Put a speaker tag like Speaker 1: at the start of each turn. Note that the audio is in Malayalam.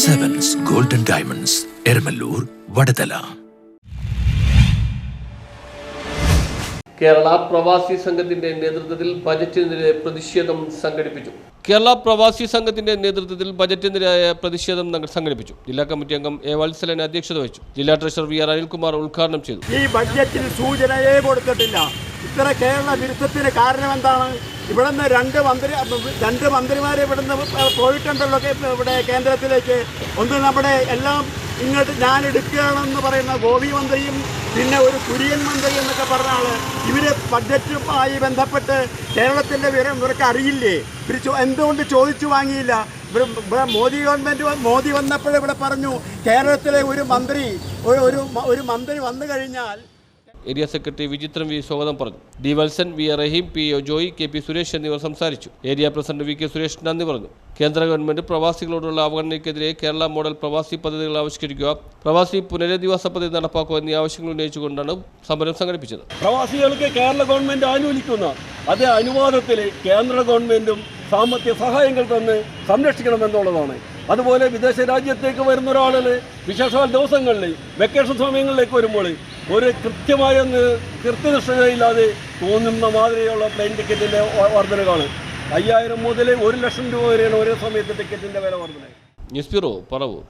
Speaker 1: Sevens Golden Diamonds, Ermalur, Vadadala.
Speaker 2: Kerala പ്രവാസി സംഘത്തിന്റെ നേതൃത്വത്തിൽ ബജറ്റിനെതിരെ പ്രതിഷേധം സംഘടിപ്പിച്ചു. കേരള പ്രവാസി സംഘത്തിന്റെ നേതൃത്വത്തിൽ ബജറ്റിനെതിരായ പ്രതിഷേധം സംഘടിപ്പിച്ചു. ജില്ലാ കമ്മിറ്റി അംഗം എ വത്സലൻ അധ്യക്ഷത വഹിച്ചു. ജില്ലാ ട്രഷറർ വി ആർ അനിൽകുമാർ ഉദ്ഘാടനം ചെയ്തു.
Speaker 3: ഈ ബഡ്ജറ്റിൽ സൂചനയെ കൊടുത്തിട്ടില്ല. ഇത്ര കേരള വിരുദ്ധത്തിന് കാരണം എന്താണ്? ഇവിടുന്ന് രണ്ട് മന്ത്രിമാരെ ഇവിടുന്ന് പോയിട്ടുണ്ടല്ലോ ഇവിടെ കേന്ദ്രത്തിലേക്ക്. ഒന്ന് നമ്മുടെ എല്ലാം ഇങ്ങോട്ട് ഞാൻ എടുക്കുകയാണെന്ന് പറയുന്ന ഗോപി മന്ത്രിയും പിന്നെ ഒരു കുര്യൻ മന്ത്രി എന്നൊക്കെ പറഞ്ഞാൽ ഇവര് ബഡ്ജറ്റുമായി ബന്ധപ്പെട്ട് കേരളത്തിൻ്റെ വിവരം ഇവർക്ക് അറിയില്ലേ? എന്തുകൊണ്ട് ചോദിച്ചു വാങ്ങിയില്ല? മോദി ഗവൺമെൻറ് മോദി വന്നപ്പോൾ ഇവിടെ പറഞ്ഞു കേരളത്തിലെ ഒരു മന്ത്രി വന്നു കഴിഞ്ഞാൽ.
Speaker 2: ഏരിയ സെക്രട്ടറി വിചിത്രം വി സ്വാഗതം പറഞ്ഞു. D Valsan, V Rahim, P O Joy, K P Suresh എന്നിവർ സംസാരിച്ചു. Area president V K Suresh നന്ദി പറഞ്ഞു. കേന്ദ്ര ഗവൺമെന്റ് പ്രവാസികളോടുള്ള അവഗണനയ്ക്കെതിരെ കേരള മോഡൽ പ്രവാസി പദ്ധതികൾ ആവിഷ്കരിക്കുക, പ്രവാസി പുനരധിവാസ പദ്ധതി നടപ്പാക്കുക എന്നീ ആവശ്യങ്ങൾ ഉന്നയിച്ചുകൊണ്ടാണ് സമരം സംഘടിപ്പിച്ചത്.
Speaker 4: പ്രവാസികൾക്ക് കേരള ഗവൺമെന്റ് ആനുകൂലിക്കുന്ന അതേ അനുവാദത്തിൽ കേന്ദ്ര ഗവൺമെന്റും സാമ്പത്തിക സഹായങ്ങൾ തന്ന് സംരക്ഷിക്കണമെന്നുള്ളതാണ്. അതുപോലെ വിദേശ രാജ്യത്തേക്ക് വരുന്ന ഒരാളിൽ വിശേഷ ദിവസങ്ങളിൽ വെക്കേഷൻ സമയങ്ങളിലേക്ക് വരുമ്പോൾ ഒരു കൃത്യനിഷ്ഠതയില്ലാതെ തോന്നുന്ന മാതിരിയുള്ള പ്ലെയിൻ ടിക്കറ്റിൻ്റെ വർധനകളാണ്. 5000 മുതൽ 1 ലക്ഷം രൂപ വരെയാണ് ഒരേ സമയത്ത് ടിക്കറ്റിൻ്റെ വില വർധന.
Speaker 2: News bureau, Paravur.